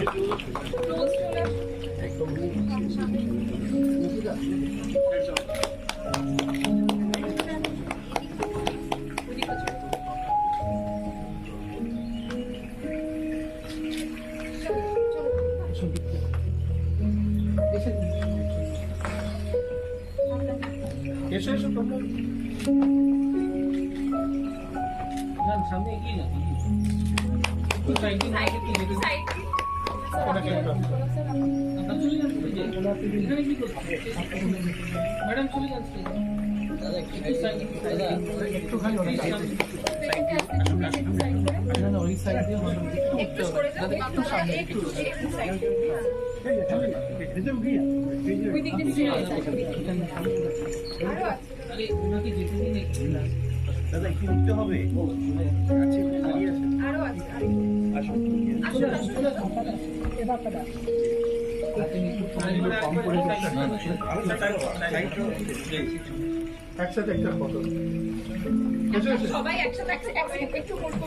এসো এসো তোমরা সামনে এগিয়ে না ম্যাডাম চলে যাচ্ছে ওই সাইড দিয়ে ওনাকে যেতে দিন দাদা একটু উঠতে হবে আরো আছে একসাথে একটা ফটো সবাই একসাথে একটু ফটো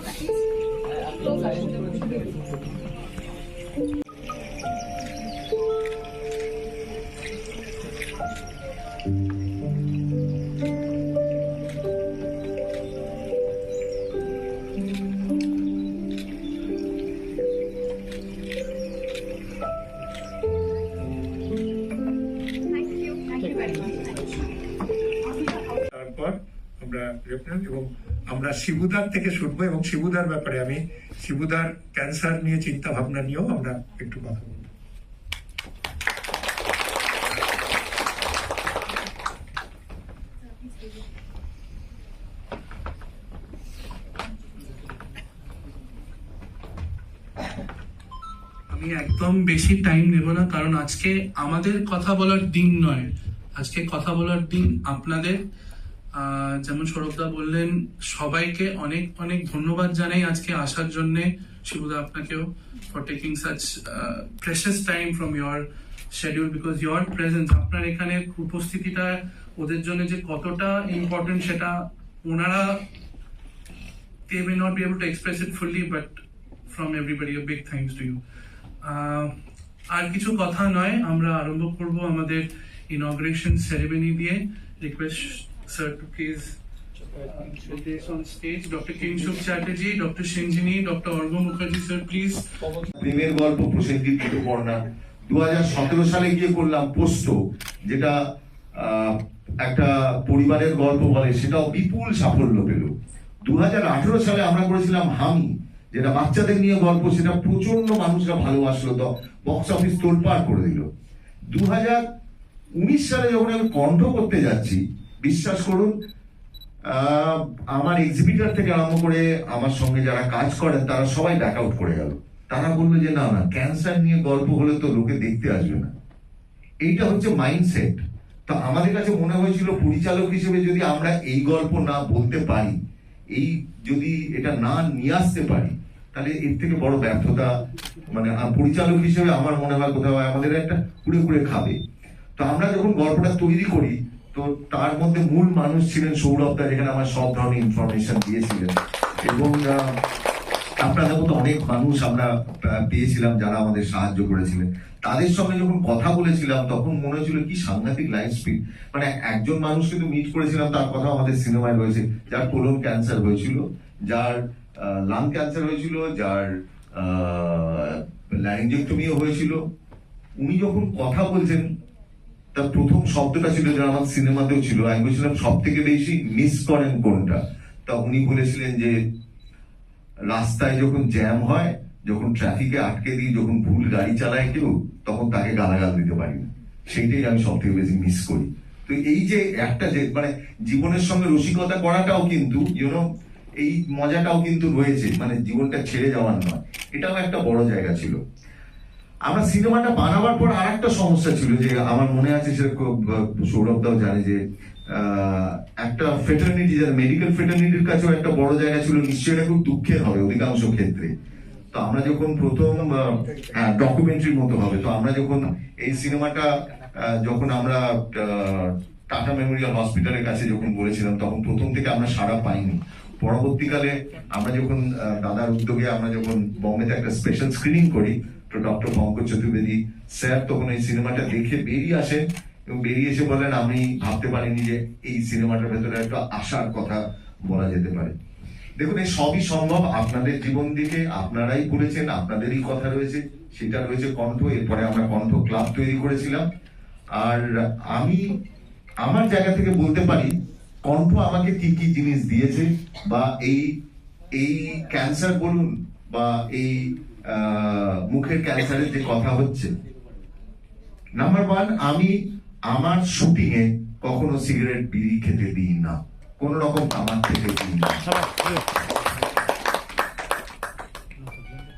তারপর আমরা এবং আমরা শিবুদার থেকে শুনবো এবং শিবুদার ব্যাপারে আমি শিবুদার ক্যান্সার নিয়ে চিন্তা ভাবনা নিয়েও আমরা একটু কথা বলবো। আমি একদম বেশি টাইম নেব না, কারণ আজকে আমাদের কথা বলার দিন নয়, আজকে কথা বলার দিন আপনাদের। যেমন সৌরভদা বললেন, সবাইকে অনেক অনেক ধন্যবাদ জানাই আজকে আসার জন্য। শিবুদা, আপনাকেও for taking such precious time from your schedule, because your presence, আপনার এখানে উপস্থিতিটা ওদের জন্য যে কতটা ইম্পর্টেন্ট সেটা ওনারা they may not be able to express it fully, but from everybody a big thanks to you. আর কিছু কথা নয়, আমরা আরম্ভ করব আমাদের ইনগ্রেশন সেরেমনি দিয়ে। Request sir to please this on stage. Dr. Kinshuk Chatterjee, Dr. Shinjini, Dr. Orgo Mukherjee, sir, please. প্রেমের গল্প প্রসেনজিৎ ঋতুপর্ণা 2017 সালে গিয়ে করলাম পোস্ত, যেটা একটা পরিবারের গল্প বলে, সেটাও বিপুল সাফল্য পেল। 2018 সালে আমরা করেছিলাম হামি, যেটা বাচ্চাদের নিয়ে গল্প, সেটা প্রচন্ড মানুষরা ভালোবাসলো, তো বক্স অফিস তোলপাড় করে দিল। 2019 সালে যখন আমি কণ্ঠ করতে যাচ্ছি, বিশ্বাস করুন আমার এক্সিবিটার থেকে আরম্ভ করে আমার সঙ্গে যারা কাজ করেন তারা সবাই ব্যাক আউট করে গেল। তারা বললো যে না না, ক্যান্সার নিয়ে গল্প হলে তো লোকে দেখতে আসবে না। এইটা হচ্ছে মাইন্ডসেট। তো আমাদের কাছে মনে হয়েছিল পরিচালক হিসেবে যদি আমরা এই গল্প না বলতে পারি, এই যদি এটা না নিয়ে আসতে পারি, তাহলে এর থেকে বড় ব্যর্থতা, মানে পরিচালক হিসেবে আমার মনে হয় কোথাও আমাদের একটা কুড়ে কুড়ে খাবে। তো আমরা যখন গল্পটা তৈরি করি, তো তার মধ্যে মূল মানুষ ছিলেন সৌরভদা, যেখানে আমার সব ধরনের ইনফরমেশন দিয়েছিলেন, এবং আপনাদের মতো অনেক মানুষ আমরা পেয়েছিলাম যারা আমাদের সাহায্য করেছিলেন। তাদের সঙ্গে যখন কথা বলেছিলাম তখন মনে হয়েছিল কি সাংঘাতিক লাইফ স্পিড। মানে একজন মানুষ কিন্তু মিট করেছিলাম, তার কথা আমাদের সিনেমায় রয়েছে, যার কোলন ক্যান্সার হয়েছিল, যার লাং ক্যান্সার হয়েছিল, যার ল্যারিঞ্জেক্টমিও হয়েছিল। উনি যখন কথা বলছেন, তার প্রথম শব্দটা ছিল, যেটা আমার সিনেমাতেও ছিল, আমি বলছিলাম সব থেকে বেশি মিস করেন কোনটা। তা উনি বলেছিলেন যে রাস্তায় যখন জ্যাম হয়, যখন ট্রাফিকে আটকে দিই, যখন ভুল গাড়ি চালায় কেউ, তখন তাকে গালাগাল দিতে পারি না, সেইটাই আমি সব থেকে বেশি মিস করি। তো এই যে একটা যে মানে জীবনের সঙ্গে রসিকতা করাটাও কিন্তু এই মজাটাও কিন্তু রয়েছে, মানে জীবনটা ছেড়ে যাওয়ার নয়, এটাও একটা বড় জায়গা ছিল। আমরা সিনেমাটা বানাবার পর আর একটা সমস্যা ছিল, যে আমার মনে আছে, সেটা সৌরভদাও জানে, যে একটা ফেটার্নিটি, যারা মেডিকেল ফেটার্নিটির কাছেও একটা বড় জায়গা ছিল, নিশ্চয়ই এটা খুব দুঃখের হবে অধিকাংশ ক্ষেত্রে। তো আমরা যখন প্রথম ডকুমেন্টারির মতো হবে, তো আমরা যখন এই সিনেমাটা যখন আমরা টাটা মেমোরিয়াল হসপিটালের কাছে যখন বলেছিলাম, তখন প্রথম থেকে আমরা সাড়া পাইনি। পরবর্তীকালে আমরা যখন দাদার উদ্যোগে আমরা যখন বম্বেতে একটা স্পেশাল স্ক্রিনিং করি, তো ডক্টর পঙ্কজ চতুর্বেদী স্যার তখন এই সিনেমাটা দেখে বেরিয়ে আসেন এবং বেরিয়ে এসে বলেন, আমি ভাবতে পারিনি যে এই সিনেমাটার ভেতরে একটা আশার কথা বলা যেতে পারে। দেখুন, এই সবই সম্ভব আপনাদের জীবন দিকে, আপনারাই বলেছেন, আপনাদেরই কথা রয়েছে, সেটা রয়েছে কণ্ঠ। এরপরে আমরা কণ্ঠ ক্লাব তৈরি করেছিলাম। আর আমি আমার জায়গা থেকে বলতে পারি কণ্ঠ আমাকে কি কি জিনিস দিয়েছে, বা এই ক্যান্সার বলুন বা এই মুখের ক্যান্সারের যে কথা হচ্ছে, নাম্বার ওয়ান, আমি আমার শুটিং এ কখনো সিগারেট বিড়ি খেতে দিই না, কোন রকম তামাক খেতে দিই না।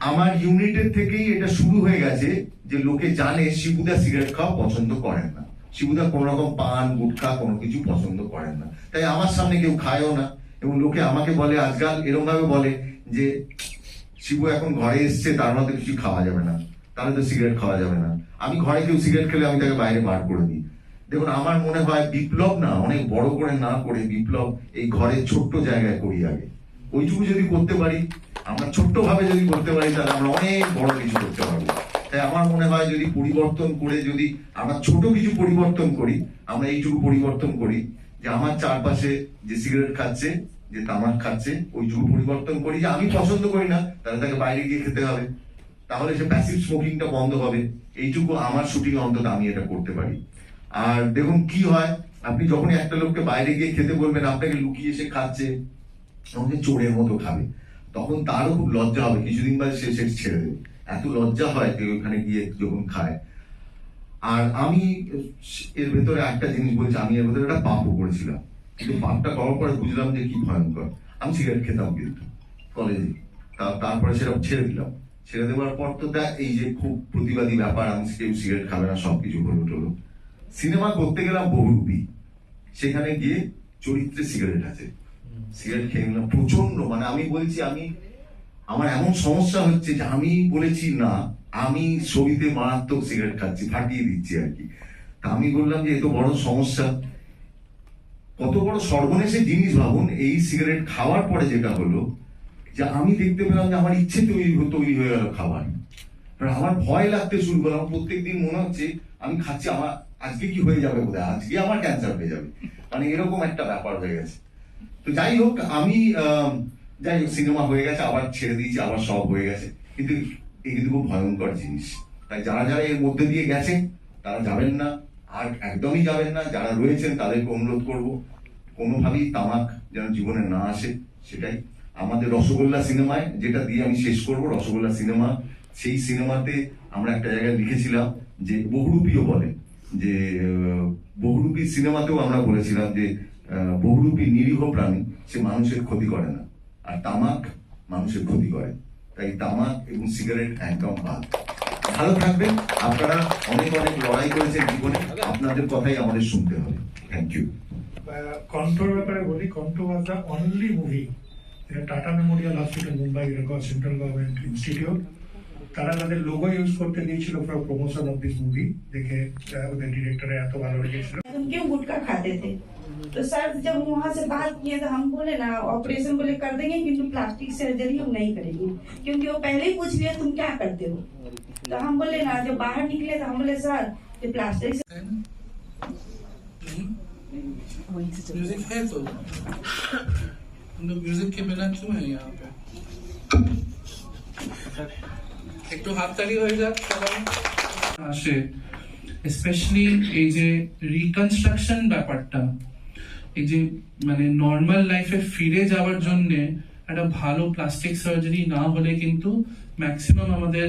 আমার ইউনিটের থেকেই এটা শুরু হয়ে গেছে যে লোকে জানে শিবুদা সিগারেট খাওয়া পছন্দ করেন না, শিবুদা কোন রকম পান গুটখা কোনো কিছু পছন্দ করেন না, তাই আমার সামনে কেউ খায়ও না। এবং লোকে আমাকে বলে, আজকাল এরকম ভাবে বলে যে শিবু এখন ঘরে এসছে, তার মধ্যে কিছু খাওয়া যাবে না, তাহলে তো সিগারেট খাওয়া যাবে না। আমি ঘরে কেউ সিগারেট খেলে আমি তাকে বাইরে বার করে দিই। দেখুন, আমার মনে হয় বিপ্লব না, অনেক বড় করে না করে বিপ্লব এই ঘরের ছোট্ট জায়গায় করি আগে। ওইটুকু যদি করতে পারি, আমরা ছোট্ট ভাবে যদি করতে পারি, তাহলে আমরা অনেক বড় কিছু করতে পারবো। তাই আমার মনে হয় যদি পরিবর্তন করে, যদি আমরা ছোট কিছু পরিবর্তন করি, আমরা এইটুকু পরিবর্তন করি যে আমার চারপাশে যে সিগারেট খাচ্ছে, যে তামাক খাচ্ছে, ওইটুকু পরিবর্তন করি যে আমি পছন্দ করি না, তাহলে তাকে বাইরে গিয়ে খেতে হবে, তাহলে সে প্যাসিভ স্মোকিংটা বন্ধ হবে। এইটুকু আমার শুটিং অন্তত আমি এটা করতে পারি। আর দেখুন কি হয়, আপনি যখন একটা লোককে বাইরে গিয়ে খেতে বলবেন, আপনাকে লুকিয়ে এসে খাচ্ছে, আমাকে চোরের মতো খাবে, তখন তারও খুব লজ্জা হবে, কিছুদিন বাদে সে ছেড়ে দেবে। এত লজ্জা হয় যে ওখানে গিয়ে যখন খায়। আর আমি এর ভেতরে একটা জিনিস বলছি, আমি এর ভেতরে একটা পাপও করেছিলাম, কিন্তু পাপটা করার পরে বুঝলাম যে কি ভয়ঙ্কর। আমি সিগারেট খেতাম কিন্তু কলেজে, তারপরে সেটা ছেড়ে দিলাম। ছেড়ে দেওয়ার পর তো এই যে খুব প্রতিবাদী ব্যাপার, আমি কেউ সিগারেট খাবে না, সবকিছু হলো টলো। সিনেমা করতে গেলাম বহুরূপী, সেখানে গিয়ে চরিত্রে সিগারেট আছে, সিগারেট খেয়ে নিলাম প্রচন্ড। মানে আমি বলছি, আমার এমন সমস্যা হচ্ছে যে আমি বলেছি না, আমি ছবিতে মারাত্মক সিগারেট খাচ্ছি, ফাটিয়ে দিচ্ছি আর কি। তা আমি বললাম যে এত বড় সমস্যা, কত বড় সর্বনেশের জিনিস ভাবুন। এই সিগারেট খাওয়ার পরে যেটা হলো যে আমি দেখতে পেলাম যে আমার ইচ্ছে তৈরি হয়ে গেল খাবার। আমার ভয় লাগতে শুরু করলো, আমার প্রত্যেকদিন মনে হচ্ছে আমি খাচ্ছি, আমার আজকে কি হয়ে যাবে বোধহয়, আজকে আমার ক্যান্সার হয়ে যাবে, মানে এরকম একটা ব্যাপার হয়ে গেছে। তো যাই হোক, আমি সিনেমা হয়ে গেছে, আবার ছেড়ে দিয়েছি, আবার সব হয়ে গেছে। কিন্তু এই কিন্তু খুব ভয়ঙ্কর জিনিস। তাই যারা যারা এর মধ্যে দিয়ে গেছেন তারা যাবেন না, আর একদমই যাবেন না। যারা রয়েছেন তাদেরকে অনুরোধ করব, কোনোভাবেই তামাক যেন জীবনে না আসে। সেটাই আমাদের রসগোল্লা সিনেমায়, যেটা দিয়ে আমি শেষ করব, রসগোল্লা সিনেমা, সেই সিনেমাতে আমরা একটা জায়গায় লিখেছিলাম যে বহুরূপীও বলে, যে বহুরূপী সিনেমাতেও আমরা বলেছিলাম যে বহুরূপী নিরীহ প্রাণী, সে মানুষের ক্ষতি করে না, আর তামাক মানুষের ক্ষতি করে। তাই তামাক এবং সিগারেট একদম বাদ। ভালো থাকবেন আপনারা, অনেক অনেক লড়াই করেছেন জীবনে, আপনাদের কথাই আমাদের শুনতে হবে। Thank you. কন্ট্রোল ব্যাপারে বলি, control was the only movie tata Memorial hospital Mumbai, central government institute, তারা তাদের লোগো ইউজ করতে দিয়েছিল for promotion of this movie. দেখে ওদের ডিরেক্টরের এত ভালো লেগেছিল। तुम क्यों गुटखा खाते थे? तो सर जब वहाँ से बात किए तो हम बोले ना ऑपरेशन बोले कर देंगे, किंतु प्लास्टिक सर्जरी हम नहीं करेंगे, क्योंकि वो पहले ही पूछ लिया तुम क्या करते हो। तो हम बोले ना, जब बाहर निकले तो हम बोले सर ये प्लास्टिक म्यूजिक है तो हम लोग म्यूजिक के बिना क्यों है यहाँ पे? একটু হাততালি হয়ে যাক সবাই। আসে স্পেশালি এই যে রিকনস্ট্রাকশন ব্যাপারটা, এই যে মানে নর্মাল লাইফে ফিরে যাওয়ার জন্য একটা ভালো প্লাস্টিক সার্জারি না হলে কিন্তু ম্যাক্সিমাম আমাদের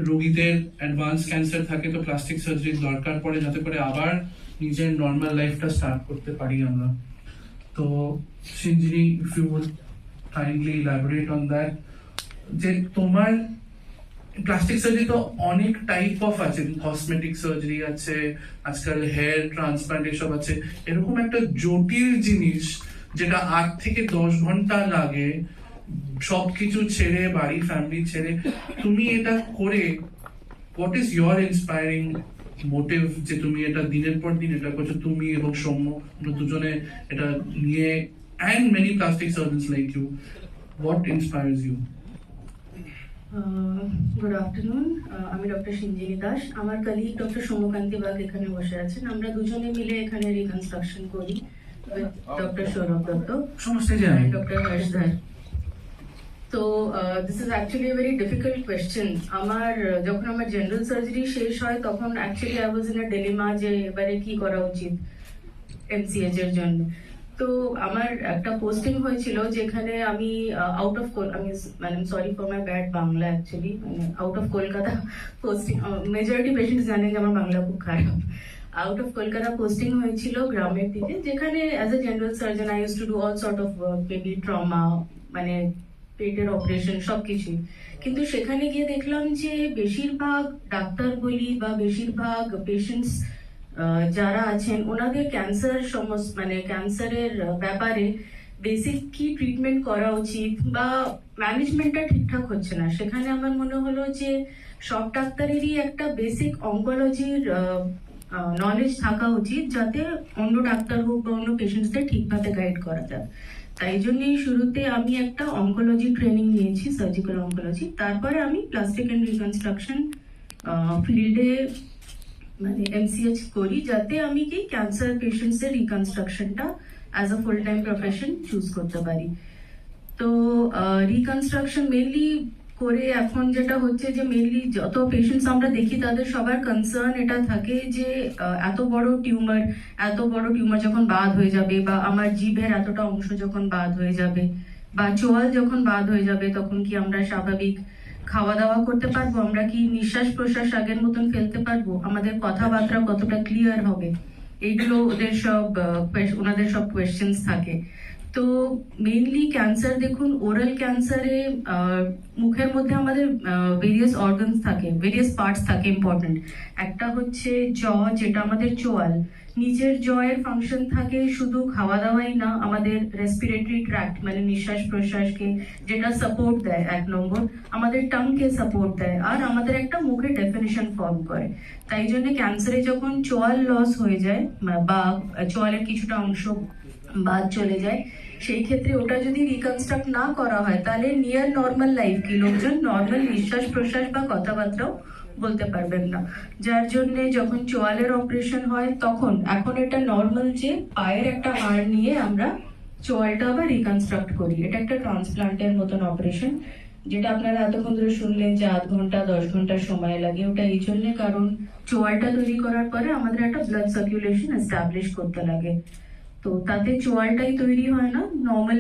রোগীদের অ্যাডভান্স ক্যান্সার থাকে, তো প্লাস্টিক সার্জারি দরকার পড়ে যাতে করে আবার নিজের নর্মাল লাইফটা স্টার্ট করতে পারি আমরা। তো Sinjini, if you would kindly elaborate on that, যে তোমার প্লাস্টিক সার্জারি তো অনেক টাইপ অফ আছে, কসমেটিক সার্জারি আছে, আজকাল হেয়ার ট্রান্সপ্লান্ট এসব আছে, এরকম একটা জটিল জিনিস যেটা 8 থেকে 10 ঘন্টা লাগে, সবকিছু ছেড়ে, বাড়ি ফ্যামিলি ছেড়ে তুমি এটা করে, what is your inspiring motive যে তুমি এটা দিনের পর দিন এটা করছো, তুমি এবং সৌম্য দুজনে এটা নিয়ে and many plastic surgeons like you. What inspires you? Good afternoon, আমি ডক্টর সিঞ্জিনী দাস। আমার কলিগ ডক্টর সৌম্যকান্তি বাগ এখানে বসে আছেন। আমরা দুজনে মিলে এখানে রিকনস্ট্রাকশন করি ডক্টর সৌরভ দত্ত সমস্যা জানেন ডক্টর হর্ষধর। তো this is actually very difficult question. আমার যখন আমার জেনারেল সার্জারি শেষ হয় তখন actually I was in a dilemma যে এবারে কি করা উচিত এমসিএইচ এর জন্য। তো আমার একটা পোস্টিং হয়েছিল যেখানে আমি আউট অফ আমি মানে sorry for my bad Bangla actually, মানে out of Kolkata posting. Majority patients জানেন যে আমার বাংলা খুব খারাপ। আউট অফ কলকাতা পোস্টিং হয়েছিল গ্রামের দিকে, যেখানে as a general surgeon I use to do all sort of work, baby trauma, মানে পেটের অপারেশন সবকিছুই। কিন্তু সেখানে গিয়ে দেখলাম যে বেশিরভাগ ডাক্তার বলি বা বেশিরভাগ পেশেন্টস যারা আছেন ওনাদের ক্যান্সার মানে ক্যান্সারের ব্যাপারে বেসিক কি ট্রিটমেন্ট করা উচিত বা ম্যানেজমেন্টটা ঠিকঠাক হচ্ছে না। সেখানে আমার মনে হলো যে সব ডাক্তারেরই একটা বেসিক অঙ্কোলজির নলেজ থাকা উচিত, যাতে অন্য ডাক্তার হোক বা অন্য পেশেন্টসদের ঠিকভাবে গাইড করা যায়। তাই জন্যই শুরুতে আমি একটা অঙ্কোলজি ট্রেনিং নিয়েছি, সার্জিক্যাল অঙ্কোলজি। তারপরে আমি প্লাস্টিক অ্যান্ড রিকনস্ট্রাকশন ফিল্ডে মানে এমসিএইচ করি, যাতে আমি কি ক্যান্সার পেশেন্টসের রিকনস্ট্রাকশনটা as a full time profession choose করতে পারি। তো রিকনস্ট্রাকশন মেনলি করে এখন যেটা হচ্ছে যে মেনলি যত পেশেন্টস আমরা দেখি তাদের সবার কনসার্ন এটা থাকে যে এত বড় টিউমার যখন বাদ হয়ে যাবে, বা আমার জিভের এতটা অংশ যখন বাদ হয়ে যাবে, বা চোয়াল যখন বাদ হয়ে যাবে, তখন কি আমরা স্বাভাবিক খাওয়া দাওয়া করতে পারবো, আমরা কি নিঃশ্বাস প্রশ্বাস আগের মতন ফেলতে পারবো, আমাদের কথাবার্তা কতটা ক্লিয়ার হবে, এইগুলো ওনাদের সব কোয়েশ্চেন্স থাকে। তো মেইনলি ক্যান্সার দেখুন, ওরাল ক্যান্সারে মুখের মধ্যে আমাদের ভেরিয়াস অর্গানস থাকে, ভেরিয়াস পার্টস থাকে ইম্পর্টেন্ট। একটা হচ্ছে জ, যেটা আমাদের চোয়াল। নিচের জয়ের ফাংশন থাকে শুধু খাওয়া দাওয়াই না, আমাদের রেসপিরেটরি ট্র্যাক্ট মানে নিঃশ্বাস প্রশ্বাসকে যেটা সাপোর্ট দেয়, 1 নম্বর আমাদের টাংকে সাপোর্ট দেয়, আর আমাদের একটা মুখে ডেফিনিশন ফর্ম করে। তাই জন্য ক্যান্সারে যখন চোয়াল লস হয়ে যায় বা চোয়ালের কিছুটা অংশ বাদ চলে যায়, সেই ক্ষেত্রে ওটা যদি রিকনস্ট্রাক্ট না করা হয় তাহলে নিয়ার নর্মাল লাইফ কি লোকজন নর্মাল নিঃশ্বাস প্রশ্বাস বা কথাবার্তাও বলতে পারবেন না। যার জন্য যখন চোয়ালের অপারেশন হয় তখন এখন এটা নর্মাল যে পায়ের একটা হাড় নিয়ে আমরা চোয়ালটা আবার রিকনস্ট্রাক্ট করি। এটা একটা ট্রান্সপ্লান্টের মতন অপারেশন, যেটা আপনারা এতক্ষণ ধরে শুনলেন যে 8 ঘন্টা 10 ঘন্টা সময় লাগে। ওটা এই জন্য কারণ চোয়ালটা তৈরি করার পরে আমাদের একটা ব্লাড সার্কুলেশন এস্টাবলিশ করতে লাগে। তো তাতে চোয়ালটাই তৈরি হয় না, নর্মাল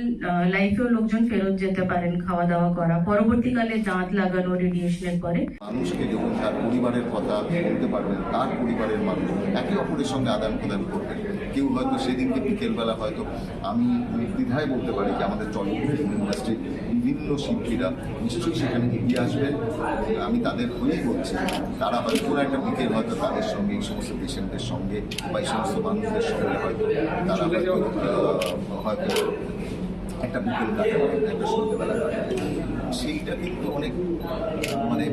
লাইফেও লোকজন ফেরত যেতে পারেন খাওয়া দাওয়া করা, পরবর্তীকালে দাঁত লাগানো রেডিয়েশনের পরে। মানুষকে যখন তার পরিবারের কথা বলতে পারবেন, তার পরিবারের মানুষ একে অপরের সঙ্গে আদান প্রদান করবেন। কেউ হয়তো সেদিনকে বিকেলবেলা হয়তো আমি দ্বিধায় বলতে পারি যে আমাদের চলচ্চিত্র ইন্ডাস্ট্রির বিভিন্ন শিল্পীরা নিশ্চয়ই সেখানে এগিয়ে আসবেন। আমি তাদের হয়েই বলছি, তারা হয়তো কোনো একটা বিকেল হয়তো তাদের সঙ্গে এই সমস্ত পেশেন্টদের সঙ্গে বা এই সমস্ত মানুষদের সঙ্গে হয়তো তারা হয়তো একটা বিকেল কাটাবে, একটা সন্ধ্যেবেলা কাটাবে। সেইটা কিন্তু অনেক মানে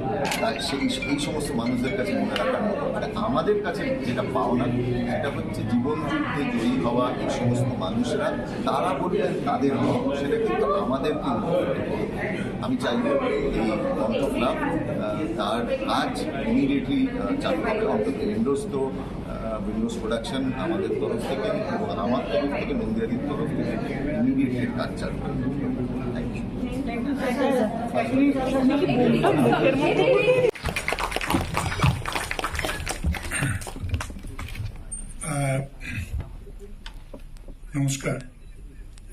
এই সমস্ত মানুষদের কাছে মনে রাখার মতো। মানে আমাদের কাছে যেটা পাওনা সেটা হচ্ছে জীবন যুদ্ধে জয়ী হওয়া এই সমস্ত মানুষরা, তারা বলবেন তাদের হক, সেটা কিন্তু আমাদেরকে আমি চাইব এই কণ্ঠক্লাব তার কাজ ইমিডিয়েটলি চালু হবে। অন্তত উইন্ডোজ প্রোডাকশন আমাদের তরফ থেকে এবং আমার তরফ থেকে, নন্দিয়াদির তরফ থেকে ইমিডিয়েটলি কাজ চালু হবে। Thank you. নমস্কার।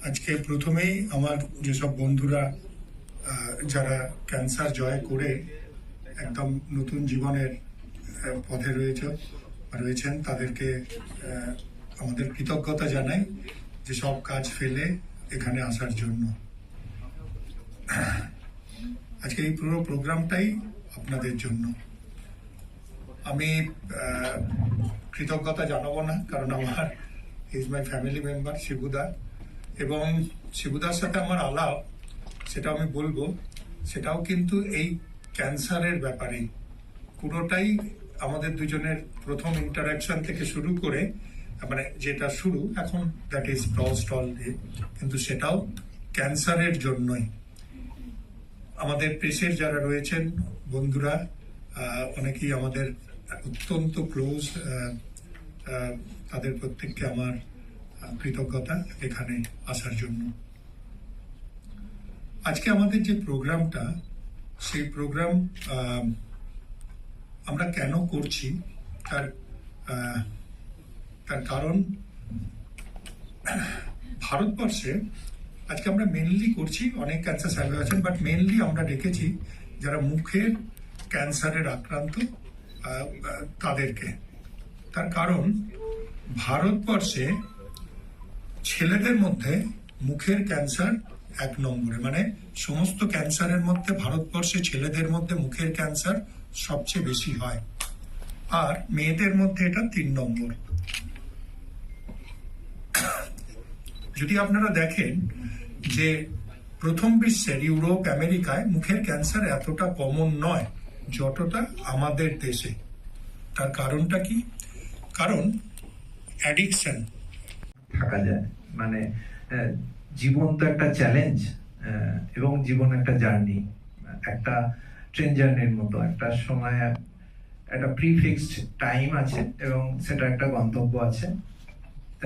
আজকে প্রথমেই আমার যেসব বন্ধুরা যারা ক্যান্সার জয় করে একদম নতুন জীবনের পথে রয়েছেন তাদেরকে আমাদের কৃতজ্ঞতা জানাই যে সব কাজ ফেলে এখানে আসার জন্য। আজকে এই পুরো প্রোগ্রামটাই আপনাদের জন্য। আমি কৃতজ্ঞতা জানাবো না, কারণ আমার ইজ মাই ফ্যামিলি মেম্বার শিবুদা, এবং শিবুদার সাথে আমার আলাপ সেটা আমি বলবো, সেটাও কিন্তু এই ক্যান্সারের ব্যাপারে পুরোটাই আমাদের দুজনের প্রথম ইন্টারাকশন থেকে শুরু করে মানে যেটা শুরু এখন, দ্যাট ইজ স্টল, কিন্তু সেটাও ক্যান্সারের জন্যই। আমাদের প্রেসের যারা রয়েছেন বন্ধুরা, অনেকেই আমাদের অত্যন্ত ক্লোজ, তাদের প্রত্যেককে আমার কৃতজ্ঞতা এখানে আসার জন্য। আজকে আমাদের যে প্রোগ্রামটা, সেই প্রোগ্রাম আমরা কেন করছি তার কারণ ভারতবর্ষে আজকে আমরা মেনলি করছি, অনেক ক্যান্সার সার্ভে আছেন, বাট মেনলি আমরা ডেকেছি যারা মুখের ক্যান্সারের আক্রান্ত তাদেরকে। তার কারণ ভারতবর্ষে ছেলেদের মধ্যে মুখের ক্যান্সার 1 নম্বরে, মানে সমস্ত ক্যান্সারের মধ্যে ভারতবর্ষে ছেলেদের মধ্যে মুখের ক্যান্সার সবচেয়ে বেশি হয়, আর মেয়েদের মধ্যে এটা 3 নম্বর। যদি আপনারা দেখেন যে প্রথম বিশ্বের ইউরোপ আমেরিকায় মুখের ক্যান্সার এতটা কমন নয় যতটা আমাদের দেশে। তার কারণটা কি? কারণ অ্যাডিকশন। থাকা যায়, মানে জীবন তো একটা চ্যালেঞ্জ, এবং জীবন একটা জার্নি, একটা ট্রেন জার্নির মতো। একটা সময় একটা প্রিফিক্সড টাইম আছে এবং সেটা একটা গন্তব্য আছে।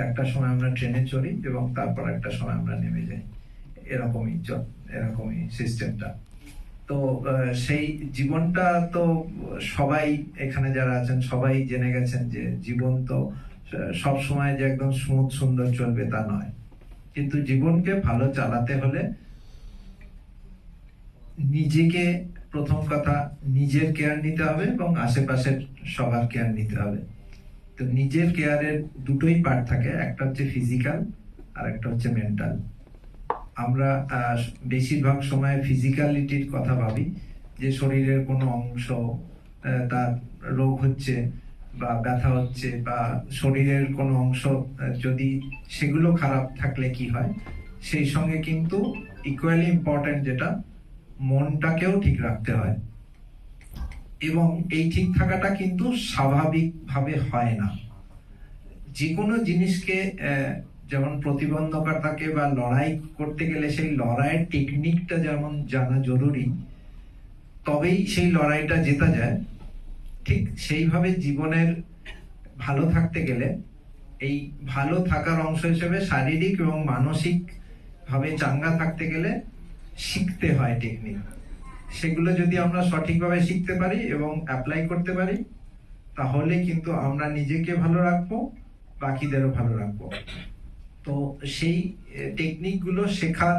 একটা সময় আমরা ট্রেনে চড়ি এবং তারপর একটা সময় আমরা নেমে যাই, এরকমই সিস্টেমটা। তো সেই জীবনটা তো সবাই এখানে যারা আছেন সবাই জেনে গেছেন যে জীবন তো সব সময় যে একদম স্মুথ সুন্দর চলবে তা নয়, কিন্তু জীবনকে ভালো চালাতে হলে নিজেকে প্রথম কথা নিজের কেয়ার নিতে হবে এবং আশেপাশের সবার কেয়ার নিতে হবে। তো নিজের কেয়ারের দুটোই পার্ট থাকে, একটা হচ্ছে ফিজিক্যাল আর একটা হচ্ছে মেন্টাল। আমরা বেশিরভাগ সময় ফিজিক্যালিটির কথা ভাবি, যে শরীরের কোনো অংশ তার রোগ হচ্ছে বা ব্যথা হচ্ছে, বা শরীরের কোনো অংশ যদি সেগুলো খারাপ থাকলে কি হয়, সেই সঙ্গে কিন্তু ইকুয়ালি ইম্পর্টেন্ট যেটা মনটাকেও ঠিক রাখতে হয়। এবং এই ঠিক থাকাটা কিন্তু স্বাভাবিকভাবে হয় না। যে কোনো জিনিসকে যেমন প্রতিবন্ধকতা থাকে বা লড়াই করতে গেলে সেই লড়াইয়ের টেকনিকটা যেমন জানা জরুরি, তবেই সেই লড়াইটা জেতা যায়। ঠিক সেইভাবে জীবনের ভালো থাকতে গেলে এই ভালো থাকার অংশ হিসেবে শারীরিক এবং মানসিক ভাবে চাঙ্গা থাকতে গেলে শিখতে হয় টেকনিক। সেগুলো যদি আমরা সঠিকভাবে শিখতে পারি এবং অ্যাপ্লাই করতে পারি, তাহলে কিন্তু আমরা নিজেকে ভালো রাখবো, বাকিদেরও ভালো রাখবো। তো সেই টেকনিকগুলো শেখার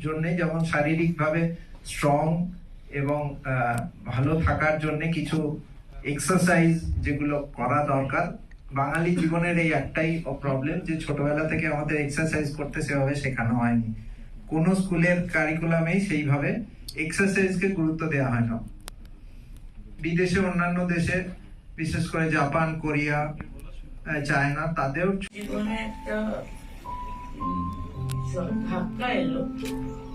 জন্য, যেমন শারীরিকভাবে স্ট্রং এবং ভালো থাকার জন্য কিছু এক্সারসাইজ যেগুলো করা দরকার। বাঙালি জীবনের এই একটাই প্রবলেম যে ছোটবেলা থেকে আমাদের এক্সারসাইজ করতে সেভাবে শেখানো হয়নি। কোনো স্কুলের কারিকুলামেই সেইভাবে এক্সারসাইজকে গুরুত্ব দেওয়া হয় না। বিদেশে, অন্যান্য দেশে, বিশেষ করে জাপান, কোরিয়া, চায়না, তাদেরও জীবনে একটা ধাক্কা এলো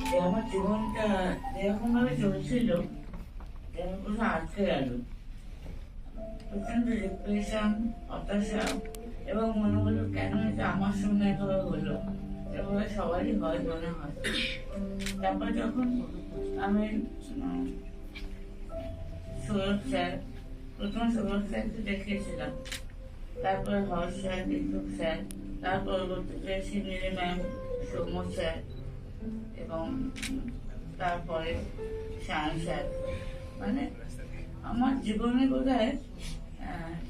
যে আমার জীবনটা যেরকম ভাবে চলছিল যেরকম আটকে গেল। প্রচন্ড ডিপ্রেশন, হতাশা, এবং মনে হলো কেন এটা আমার সঙ্গে এভাবে হলো, এভাবে সবারই হয় মনে হয়। তারপর যখন আমি সৌরভ স্যার, প্রথম সৌরভ স্যারকে দেখিয়েছিলাম, তারপরে হর্ষ স্যার, বিদ্যুৎ স্যার, তার পরবর্তীতে সিনিয়র ম্যাম সৌম্য স্যার, এবং তারপরে শায়ন স্যার। মানে আমার জীবনে বোধ হয়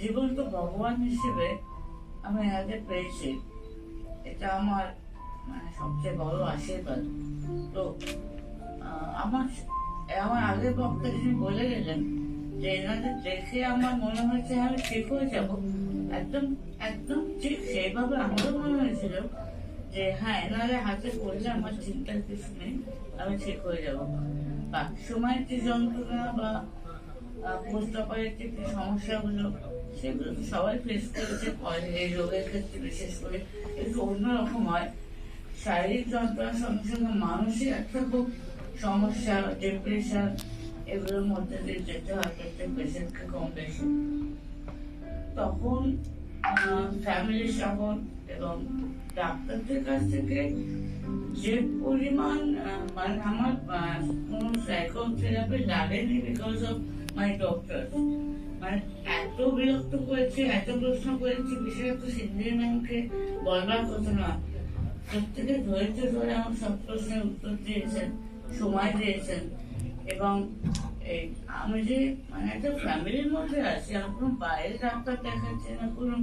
জীবনকে ভগবান হিসেবে আমি আগে পেয়েছি। এটা আমার মানে সবচেয়ে বড় আশীর্বাদ। তো আমার আগের বক্তা যিনি বলে গেলেন যে এনাদের দেখে আমার মনে হয়েছে আমি ঠিক হয়ে যাব, একদম একদম ঠিক সেইভাবে আমারও মনে হয়েছিল যে হ্যাঁ, এনাদের হাতে পড়লে আমার চিন্তার কিছু নেই, আমি ঠিক হয়ে যাবো। বাকি সময়ের যে যন্ত্রণা বা পোস্ট অপারেটিভ যে সমস্যাগুলো, সেগুলো সবাই ফেস করেছে। এই রোগের ক্ষেত্রে বিশেষ করে একটু অন্যরকম হয়। শারীরিক যন্ত্রণার সঙ্গে সঙ্গে মানসিক একটা খুব সমস্যা, ডিপ্রেশন, এগুলোর মধ্যে দিয়ে যেতে হয় প্রত্যেক পেশেন্টকে কম বেশি। তখন ফ্যামিলির সাপোর্ট এবং ডাক্তারদের কাছ থেকে যে পরিমাণ মানে আমার কোনো সাইকোথেরাপি লাগেনি বিকজ অফ মাই ডক্টর। মানে এত বিরক্ত করেছে, এত প্রশ্ন করেছি, বিশেষত সিন্ধি ম্যামকে বলবার কথা না, প্রত্যেকে ধৈর্য ধরে আমার সব প্রশ্নের উত্তর দিয়েছেন, সময় দিয়েছেন। এবং এই আমি যে মানে একটা ফ্যামিলির মধ্যে আছি, আমার কোনো বাইরে ডাক্তার দেখাচ্ছে না, কোনো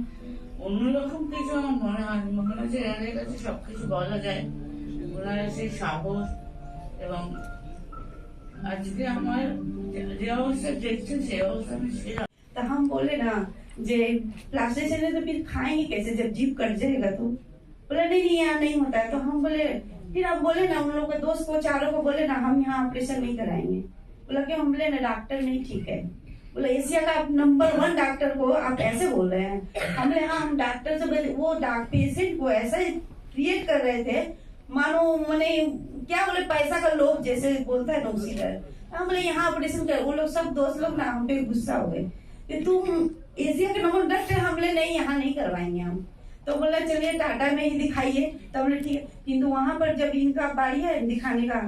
অন্যরকম কিছু আমার মনে হয়, মনে হয় যে এদের কাছে সবকিছু বলা যায়। ওনারা সেই সাহস এবং আজকে আমার যে অবস্থা দেখছেন সেই অবস্থা আমি ছিলাম। तो हम बोले ना जे प्लास्टिक सर्जरी तो फिर खाएंगे कैसे जब जीभ कट जाएगा तो बोला नहीं नहीं यहाँ नहीं होता है। तो हम बोले फिर हम बोले ना उन लोगों के दोस्त को चारों को बोले ना हम यहाँ ऑपरेशन नहीं कराएंगे। बोला कि हम बोले ना डॉक्टर नहीं ठीक है। बोला एशिया का आप नंबर 1 डॉक्टर को आप ऐसे बोल रहे हैं। हम बोले हाँ हम डॉक्टर से बोले वो पेशेंट को ऐसा क्रिएट कर रहे थे मानो मैंने क्या बोले पैसा का लोभ जैसे बोलता है ना उसी तरह। हम बोले यहाँ ऑपरेशन कर, वो लोग सब दोस्त लोग ना हम पे गुस्सा हो गए कि तुम एशिया के नंबर डॉक्टर। हम बोले नहीं यहाँ नहीं करवाएंगे हम। तो बोला चलिए टाटा में ही दिखाइए। तो बोले ठीक है, किंतु वहाँ पर जब इनका बारी है दिखाने का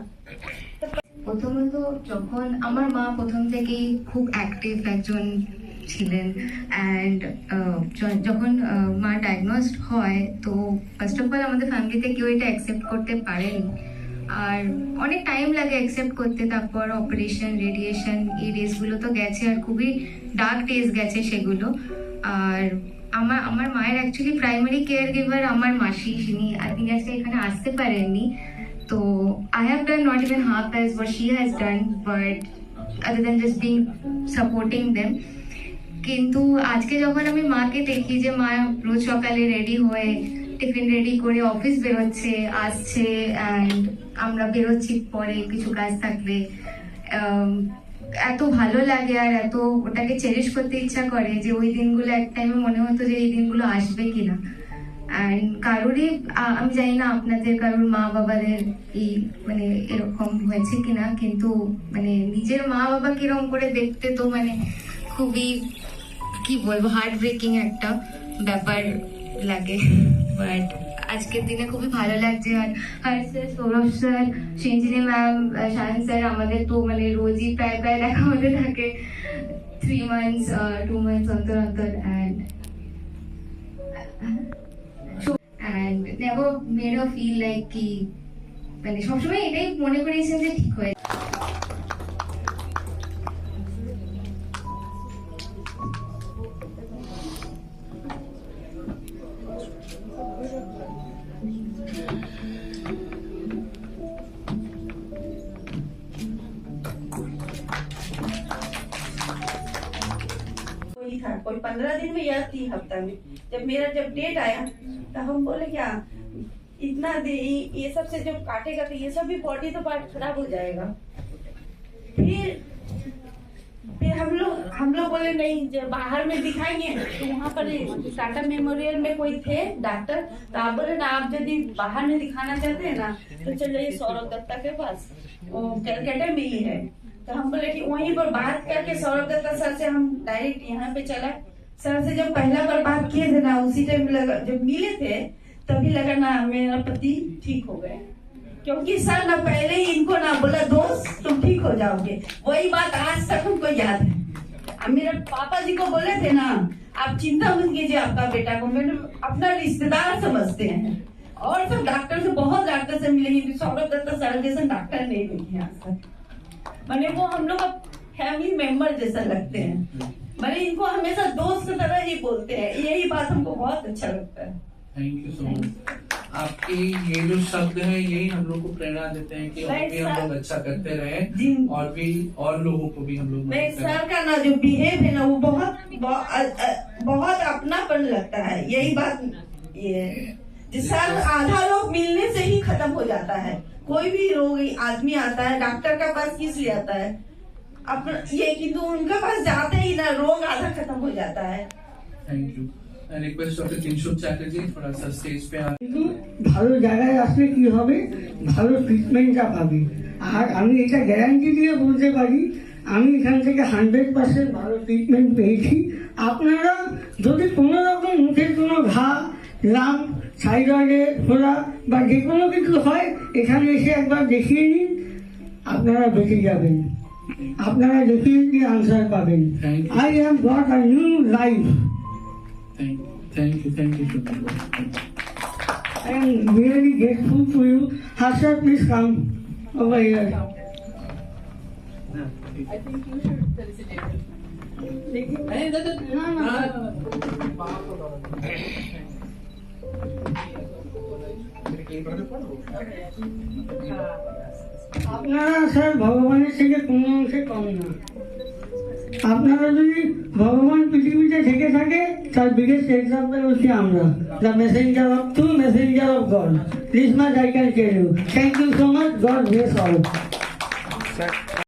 প্রথমত যখন আমার মা প্রথম থেকেই খুব অ্যাক্টিভ একজন ছিলেন অ্যান্ড যখন মা ডায়াগনোসড হয় তো ফার্স্ট অফ অল আমাদের ফ্যামিলিতে কেউ এটা অ্যাকসেপ্ট করতে পারেনি, আর অনেক টাইম লাগে অ্যাকসেপ্ট করতে। তারপর অপারেশন, রেডিয়েশন, এই ডেজগুলো তো গেছে, আর খুবই ডার্ক ডেজ গেছে সেগুলো। আর আমার মায়ের অ্যাকচুয়ালি প্রাইমারি কেয়ার গিভার আমার মাসি, তিনি আজকে এখানে আসতে পারেননি। So I have done not even half as what she has done, but other than just being supporting them. কিন্তু আজকে যখন আমি মাকে দেখি যে মা রোজ সকালে রেডি হয়ে টিফিন রেডি করে অফিস বেরোচ্ছে, আসছে, অ্যান্ড আমরা বেরোচ্ছি পরে কিছু কাজ থাকলে, এত ভালো লাগে আর এত ওটাকে চেরিশ করতে ইচ্ছা করে যে ওই দিনগুলো এক টাইমে মনে হতো যে এই দিনগুলো আসবে কিনা। অ্যান্ড কারোরই আমি জানি না আপনাদের কারোর মা বাবাদের এই মানে এরকম হয়েছে কিনা, কিন্তু মানে নিজের মা বাবা কিরকম করে দেখতে তো মানে খুবই কি বলবো হার্ট ব্রেকিং একটা ব্যাপার লাগে। বাট আজকের দিনে খুবই ভালো লাগছে। আর হর sir, Sourav sir, Sinjini ma'am, Shayan sir আমাদের তো মানে রোজই প্রায় দেখা হতে থাকে, 3 months 2 months অন্তর অন্তর, and never made her feel like কি মানে সবসময় এটাই মনে করেছেন যে ঠিক হয়ে था, कोई 15 दिन में या 3 हफ्ता में। जब मेरा डेट आया तो हम बोले क्या इतना ये सब से जब काटेगा तो ये सब भी बॉडी तो पार्ट खराब हो जाएगा। फिर हम लोग बोले नहीं जब बाहर में दिखाएंगे तो वहाँ पर टाटा मेमोरियल में कोई थे डॉक्टर, तो आप बोले ना आप यदि बाहर में दिखाना चाहते हैं ना तो चलिए सौरभ दत्ता के पास, वो कैलकाटा में ही है। तो हम बोले कि वहीं पर बात करके सौरभ दत्ता सर से हम डायरेक्ट यहाँ पे चला। सर से जब पहला बार बात किए थे ना उसी टाइम लगा, जब मिले थे तभी लगा ना मेरा पति ठीक हो गए, क्योंकि सर ना पहले ही इनको ना बोला दोस्त तुम ठीक हो जाओगे। वही बात आज तक हमको याद है। अब मेरे पापा जी को बोले थे ना आप चिंता मत कीजिए आपका बेटा को, मैंने अपना रिश्तेदार समझते हैं। और सब डॉक्टर से बहुत डॉक्टर से मिलेंगे, सौरभ दत्ता सर जैसे डॉक्टर नहीं मिले आज तक। मैंने वो हम लोग फैमिली मेंबर जैसा लगते हैं, मैंने इनको हमेशा दोस्त की तरह ही बोलते हैं, यही बात हमको बहुत अच्छा लगता है। Thank you so much. आपके ये जो शब्द है यही हम लोग को प्रेरणा देते हैं कि और भी हम लोग अच्छा करते रहे और लोगों को भी हम लोग सर का ना जो बिहेव है ना वो बहुत अपनापन लगता है। यही बात ये सर आधा रोग मिलने से ही खत्म हो जाता है। कोई भी रोगी आदमी आता है डॉक्टर के पास किस लिए आता है अपना ये, किंतु उनके पास जाते ही ना रोग आधा खत्म हो जाता है। Thank you. Request doctor Kingshuk Chatterjee थोड़ा सा স্টেজ पे কিন্তু ভালো জায়গায় আসলে কি হবে, ভালো ট্রিটমেন্টটা পাবে। আর আমি এটা গ্যারান্টি দিয়ে বলতে পারি আমি এখান থেকে 100% ভালো ট্রিটমেন্ট পেয়েছি। আপনারা যদি কোনো রকম মুখের কোনো ঘা, লাম, থাইরয়েডে ফোলা বা যে কোনো কিছু হয়, এখানে এসে একবার দেখিয়ে নিন, আপনারা বেঁচে যাবেন। আপনারা ডেফিনেটলি আনসার পাবেন। I have got a new life. Thank you I am really grateful to you. Harsha, please come over here. I think you should felicitate him. আপনারা স্যার ভগবানের থেকে কোনো অংশে কম না। আপনারা যদি ভগবান পৃথিবীতে থেকে থাকে, তার বিগেস্ট এক্সাম্পল হচ্ছে আমরা, the messenger of true messenger of God. This much I can tell you. Thank you so much. God bless all.